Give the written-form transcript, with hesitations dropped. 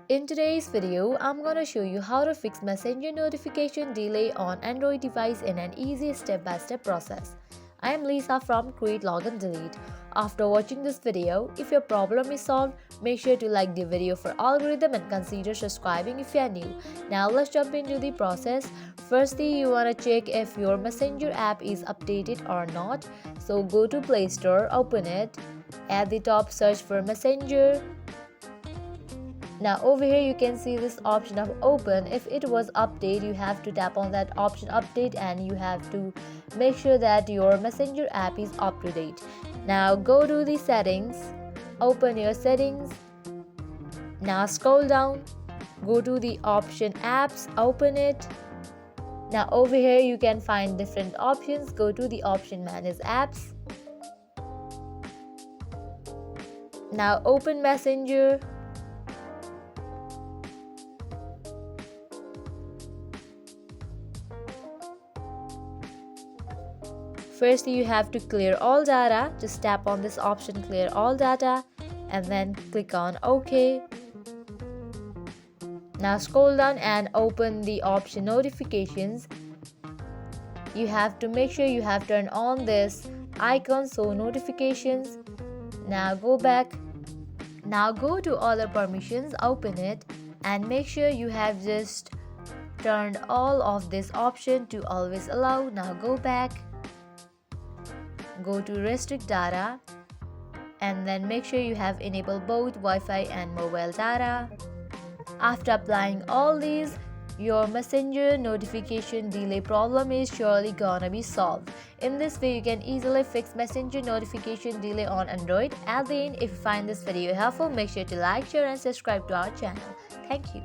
In today's video, I'm gonna show you how to fix Messenger notification delay on Android device in an easy step-by-step process. I am Lisa from Create Login Delete. After watching this video, if your problem is solved, make sure to like the video for algorithm and consider subscribing if you are new. Now let's jump into the process. Firstly, you wanna check if your Messenger app is updated or not. So go to Play Store, open it. At the top, search for Messenger. Now over here you can see this option of open. If it was update, you have to tap on that option update and you have to make sure that your Messenger app is up to date. Now go to the settings, open your settings. Now scroll down, go to the option apps, open it. Now over here you can find different options. Go to the option manage apps. Now open Messenger. Firstly, you have to clear all data. Just tap on this option, clear all data, and then click on OK. Now scroll down and open the option notifications. You have to make sure you have turned on this icon, so notifications. Now go back. Now go to other permissions, open it, and make sure you have just turned all of this option to always allow. Now go back. Go to restrict data and then make sure you have enabled both Wi-Fi and mobile data. After applying all these, your Messenger notification delay problem is surely gonna be solved. In this way, you can easily fix Messenger notification delay on Android. At the end, if you find this video helpful, make sure to like, share and subscribe to our channel. Thank you.